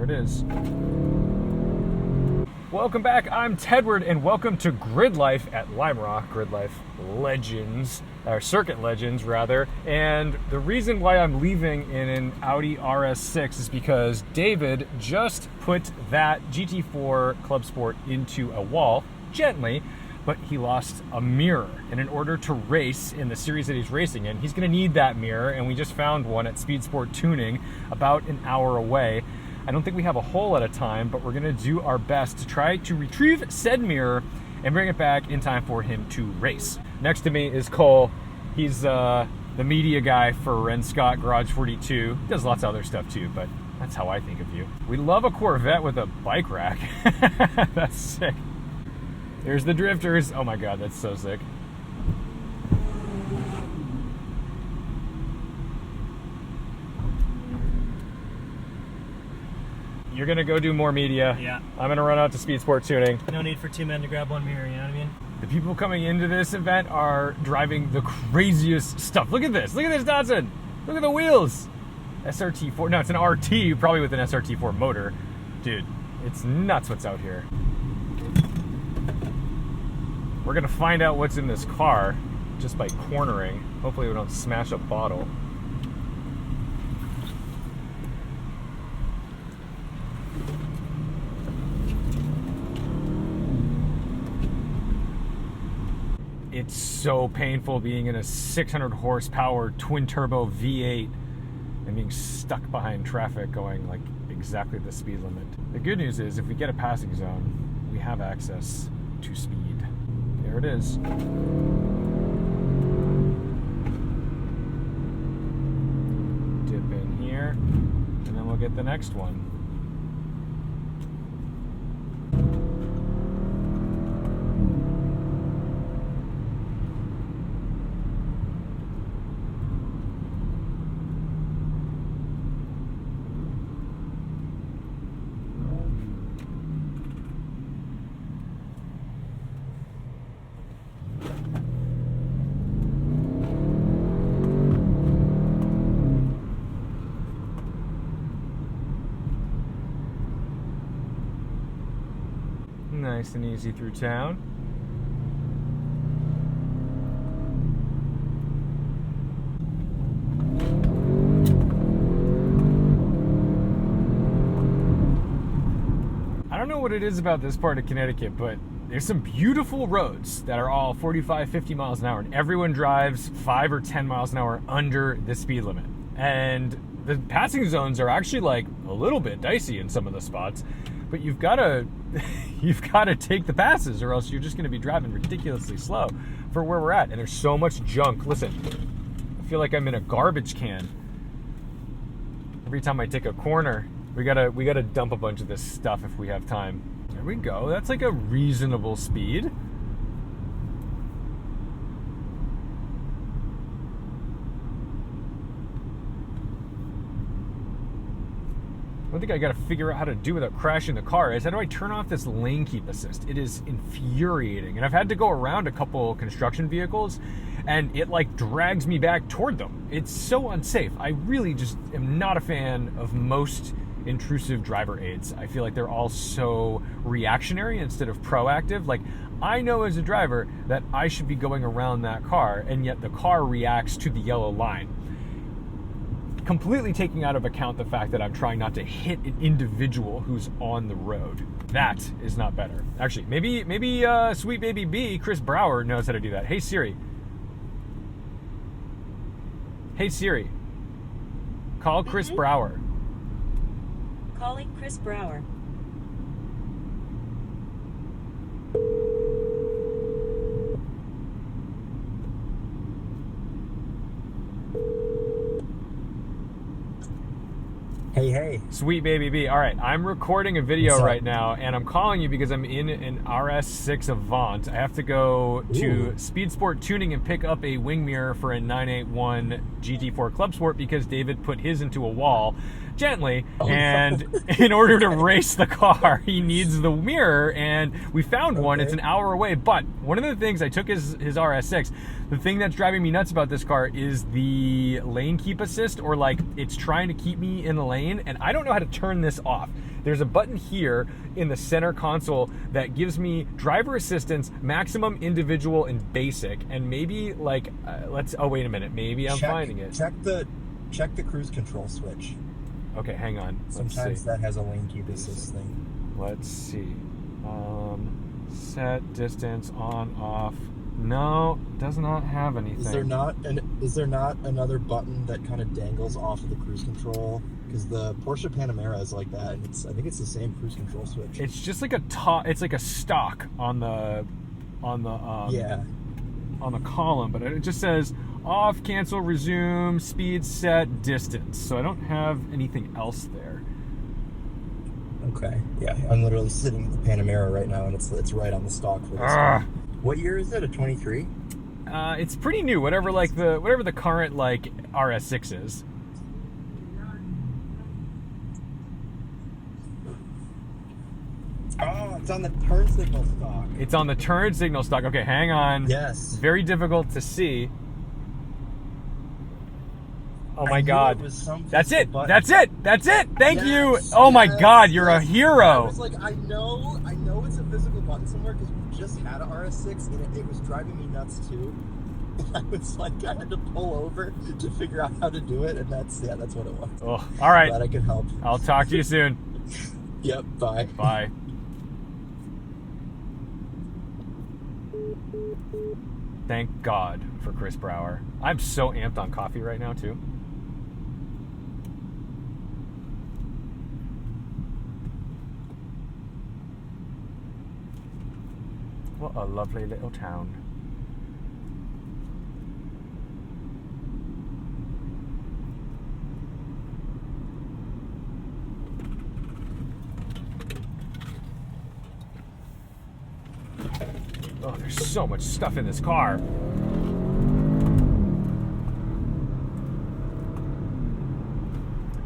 There it is. Welcome back, I'm Tedward, and welcome to Grid Life at Limerock, Grid Life Legends, or Circuit Legends, rather. And the reason why I'm leaving in an Audi RS6 is because David just put that GT4 Club Sport into a wall, gently, but he lost a mirror. And in order to race in the series that he's racing in, he's gonna need that mirror, and we just found one at Speed Sport Tuning about an hour away. I don't think we have a whole at a time, but we're gonna do our best to try to retrieve said mirror and bring it back in time for him to race. Next to me is Cole. He's the media guy for Ren Scott Garage 42. He does lots of other stuff too, but that's how I think of you. We love a Corvette with a bike rack. That's sick. There's the drifters. Oh my God, that's so sick. You're gonna go do more media. Yeah. I'm gonna run out to Speed Sport Tuning. No need for two men to grab one mirror, you know what I mean? The people coming into this event are driving the craziest stuff. Look at this. Look at this Datsun. Look at the wheels. SRT4. No, it's an RT, probably with an SRT4 motor. Dude, it's nuts what's out here. We're gonna find out what's in this car just by cornering. Hopefully we don't smash a bottle. It's so painful being in a 600 horsepower twin turbo V8 and being stuck behind traffic going like exactly the speed limit. The good news is if we get a passing zone, we have access to speed. There it is. Dip in here, and then we'll get the next one. Nice and easy through town. I don't know what it is about this part of Connecticut, but there's some beautiful roads that are all 45, 50 miles an hour, and everyone drives 5 or 10 miles an hour under the speed limit. And the passing zones are actually like a little bit dicey in some of the spots, but you've got to take the passes or else you're just going to be driving ridiculously slow for where we're at. And there's so much junk. Listen, I feel like I'm in a garbage can. Every time I take a corner, we gotta dump a bunch of this stuff if we have time. There we go. That's like a reasonable speed. One thing I gotta figure out how to do without crashing the car is how do I turn off this lane keep assist? It is infuriating. And I've had to go around a couple construction vehicles and it like drags me back toward them. It's so unsafe. I really just am not a fan of most intrusive driver aids. I feel like they're all so reactionary instead of proactive. Like I know as a driver that I should be going around that car, and yet the car reacts to the yellow line, completely taking out of account the fact that I'm trying not to hit an individual who's on the road. That is not better. Actually, maybe Sweet Baby B, Chris Brower, knows how to do that. Hey Siri. Hey Siri. Call Chris Brower. Calling Chris Brower. Hey. Sweet Baby B. All right, I'm recording a video right now, and I'm calling you because I'm in an RS6 Avant. I have to go to Speed Sport Tuning and pick up a wing mirror for a 981 GT4 Club Sport because David put his into a wall gently, and in order to race the car, he needs the mirror, and we found one. It's an hour away, but one of the things, I took his RS6. The thing that's driving me nuts about this car is the lane keep assist, or like it's trying to keep me in the lane, and I don't know how to turn this off. there's a button here in the center console that gives me driver assistance, maximum, individual, and basic. And maybe like, oh, wait a minute. Maybe I'm finding it. Check the cruise control switch. Okay, hang on. Sometimes that has a lane keep assist thing. Let's see. Set distance on, off. No, does not have anything. Is there not another button that kind of dangles off of the cruise control? Because the Porsche Panamera is like that, and I think it's the same cruise control switch. It's just like it's like a stock on the on the column, but it just says off, cancel, resume, speed, set, distance. So I don't have anything else there. Okay. Yeah, I'm literally sitting at the Panamera right now, and it's right on the stock for this one. What year is it? A 23? It's pretty new. Whatever the current like RS6 is. Oh, it's on the turn signal stock. It's on the turn signal stock. Okay, hang on. Yes. Very difficult to see. Oh my God. That's it. That's it. That's it. Thank you. Oh my God, you're a hero. I was like, I know it's a physical button somewhere because we just had a RS6 and it was driving me nuts too. I was like, I had to pull over to figure out how to do it, and that's what it was. Oh, all right. Glad I could help. I'll talk to you soon. Yep. Bye. Bye. Thank God for Chris Brower. I'm so amped on coffee right now too. What a lovely little town. Oh, there's so much stuff in this car.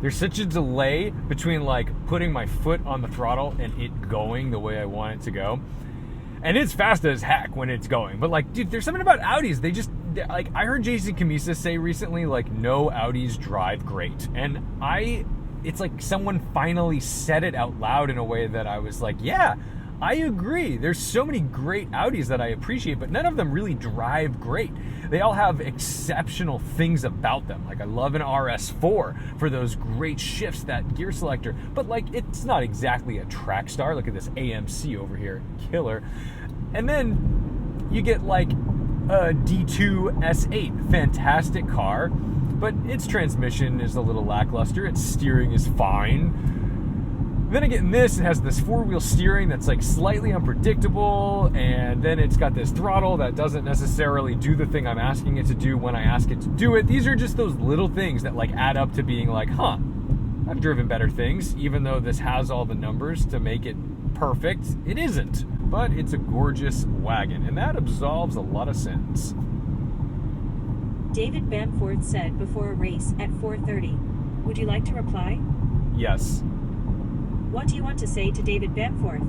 There's such a delay between like putting my foot on the throttle and it going the way I want it to go. And it's fast as heck when it's going. But like, dude, there's something about Audis. Like, I heard Jason Camisa say recently, like, no Audis drive great. And it's like someone finally said it out loud in a way that I was like, yeah, I agree. There's so many great Audis that I appreciate, but none of them really drive great. They all have exceptional things about them. Like, I love an RS4 for those great shifts, that gear selector. But, like, it's not exactly a track star. Look at this AMC over here. Killer. And then you get, like, a D2 S8. Fantastic car. But its transmission is a little lackluster. Its steering is fine. Then I get in this, it has this four-wheel steering that's like slightly unpredictable, and then it's got this throttle that doesn't necessarily do the thing I'm asking it to do when I ask it to do it. These are just those little things that like add up to being like, huh, I've driven better things, even though this has all the numbers to make it perfect. It isn't, but it's a gorgeous wagon, and that absolves a lot of sins. David Bamforth said before a race at 4:30. Would you like to reply? Yes. What do you want to say to David Bamforth?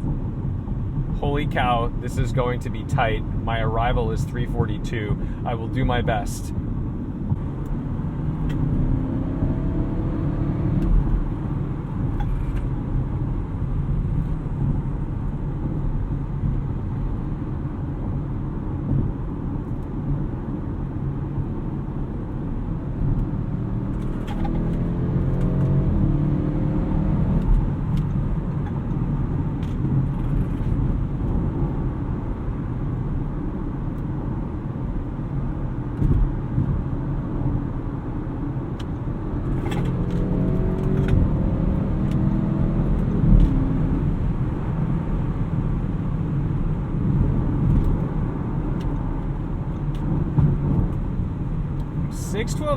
Holy cow, this is going to be tight. My arrival is 3:42. I will do my best.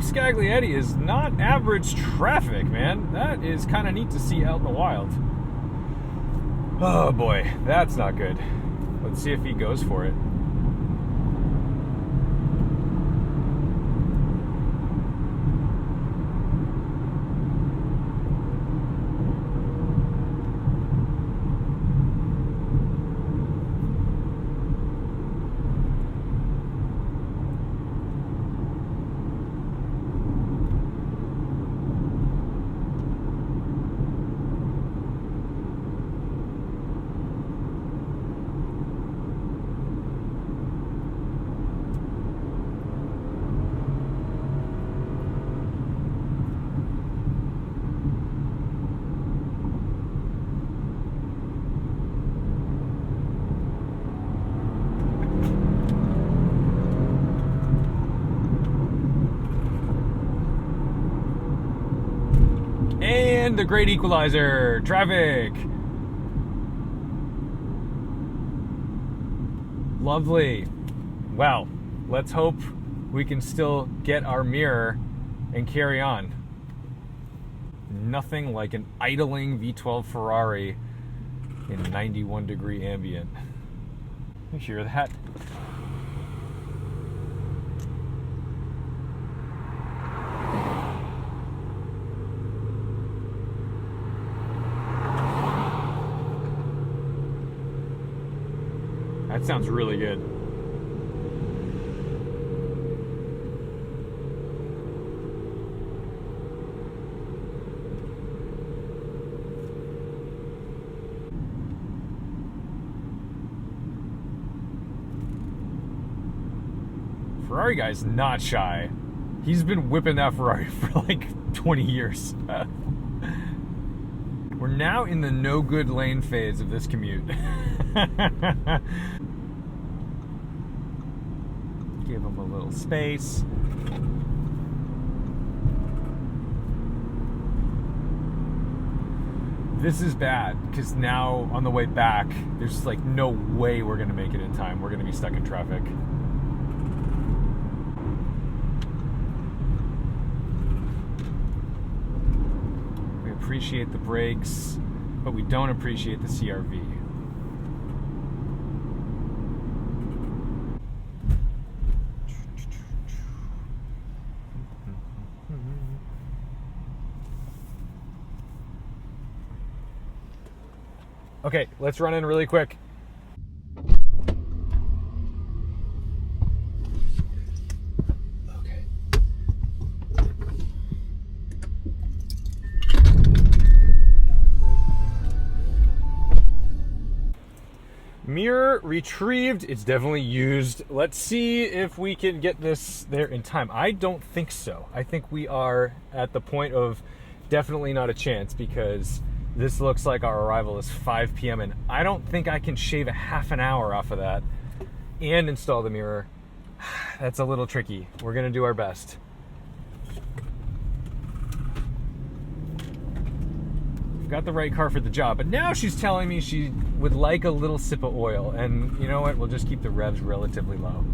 Scaglietti is not average traffic, man. That is kind of neat to see out in the wild. Oh boy, that's not good. Let's see if he goes for it. And the great equalizer, traffic. Lovely. Well, let's hope we can still get our mirror and carry on. Nothing like an idling V12 Ferrari in 91 degree ambient. You hear that? That sounds really good. Ferrari guy's not shy. He's been whipping that Ferrari for like 20 years. We're now in the no good lane phase of this commute. Give him a little space. This is bad because now on the way back, there's like no way we're gonna make it in time. We're gonna be stuck in traffic. We appreciate the brakes, but we don't appreciate the CRV. Okay, let's run in really quick. Okay. Mirror retrieved. It's definitely used. Let's see if we can get this there in time. I don't think so. I think we are at the point of definitely not a chance because this looks like our arrival is 5 p.m. and I don't think I can shave a half an hour off of that and install the mirror. That's a little tricky. We're gonna do our best. We've got the right car for the job, but now she's telling me she would like a little sip of oil, and you know what? We'll just keep the revs relatively low.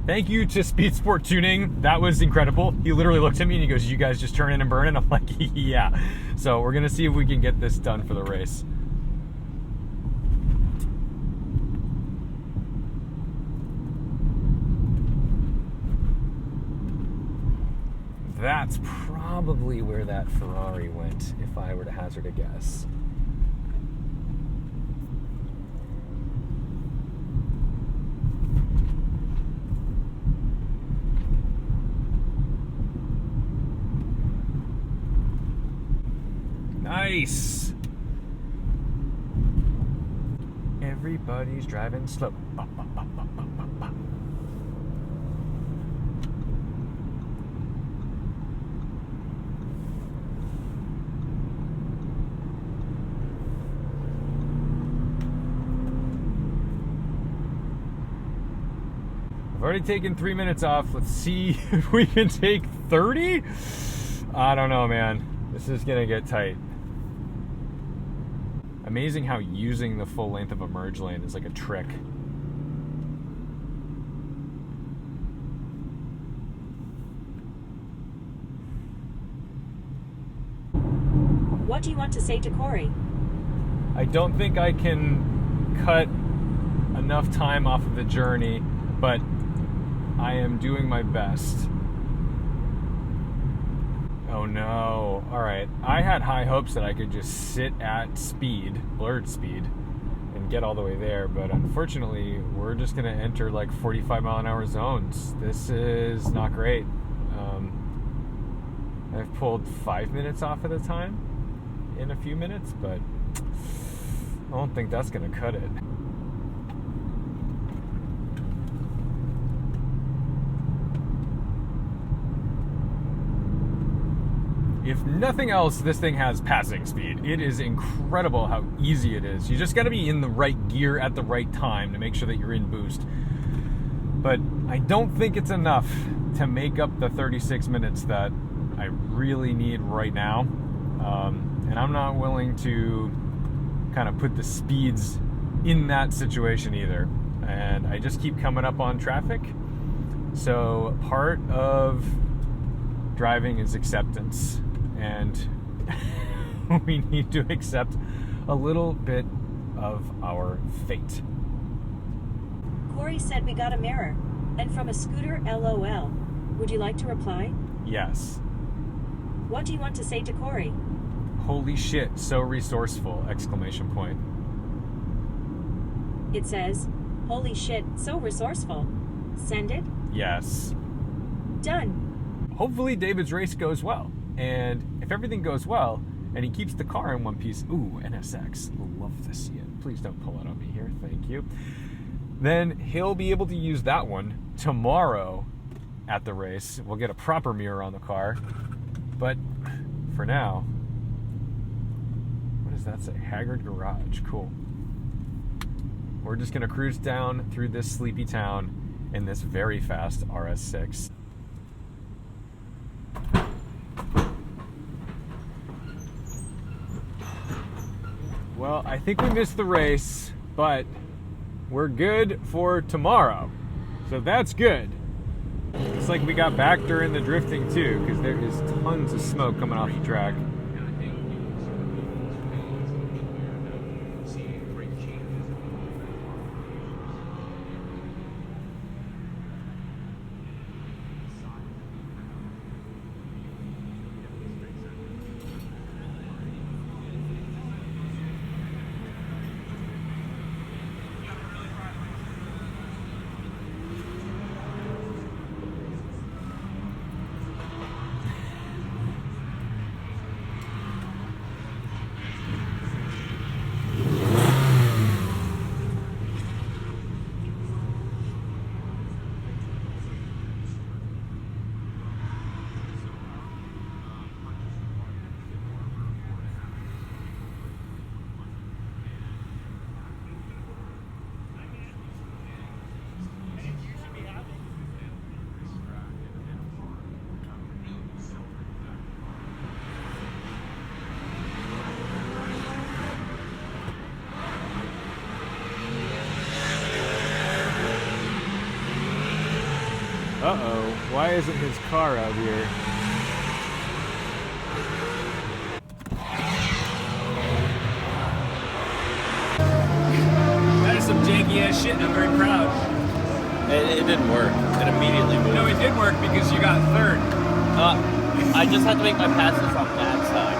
Thank you to Speed Sport Tuning. That was incredible. He literally looked at me and he goes, "You guys just turn in and burn it?" I'm like, yeah. So we're gonna see if we can get this done for the race. That's probably where that Ferrari went, if I were to hazard a guess. Nice. Everybody's driving slow. Ba, ba, ba, ba, ba, ba, ba. I've already taken 3 minutes off. Let's see if we can take 30. I don't know, man. This is gonna get tight. Amazing how using the full length of a merge lane is like a trick. What do you want to say to Corey? I don't think I can cut enough time off of the journey, but I am doing my best. Oh no. Alright. I had high hopes that I could just sit at speed, blurred speed, and get all the way there, but unfortunately, we're just going to enter like 45 mile an hour zones. This is not great. I've pulled 5 minutes off at a time in a few minutes, but I don't think that's going to cut it. If nothing else, this thing has passing speed. It is incredible how easy it is. You just got to be in the right gear at the right time to make sure that you're in boost. But I don't think it's enough to make up the 36 minutes that I really need right now. And I'm not willing to kind of put the speeds in that situation either. And I just keep coming up on traffic. So part of driving is acceptance. And we need to accept a little bit of our fate. Corey said we got a mirror. And from a scooter, LOL. Would you like to reply? Yes. What do you want to say to Corey? Holy shit, so resourceful! Exclamation point. It says, holy shit, so resourceful. Send it? Yes. Done. Hopefully David's race goes well. And if everything goes well, and he keeps the car in one piece, ooh, NSX, love to see it. Please don't pull it on me here, thank you. Then he'll be able to use that one tomorrow at the race. We'll get a proper mirror on the car. But for now, what does that say? Haggard Garage, cool. We're just gonna cruise down through this sleepy town in this very fast RS6. Well, I think we missed the race, but we're good for tomorrow. So that's good. It's like we got back during the drifting too, because there is tons of smoke coming off the track. Uh-oh, why isn't his car out here? That is some janky ass shit and I'm very proud. It didn't work. It immediately moved. No, it did work because you got third. I just had to make my passes on that side.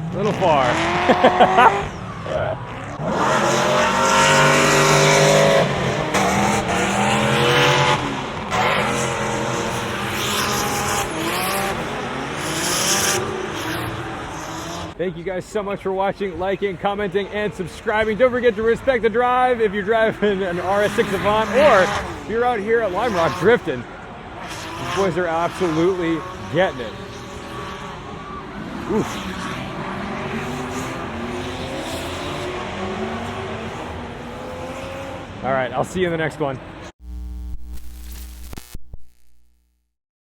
A little far. Thank you guys so much for watching, liking, commenting, and subscribing. Don't forget to respect the drive if you're driving an RS6 Avant or if you're out here at Limerock drifting. These boys are absolutely getting it. Oof. All right, I'll see you in the next one.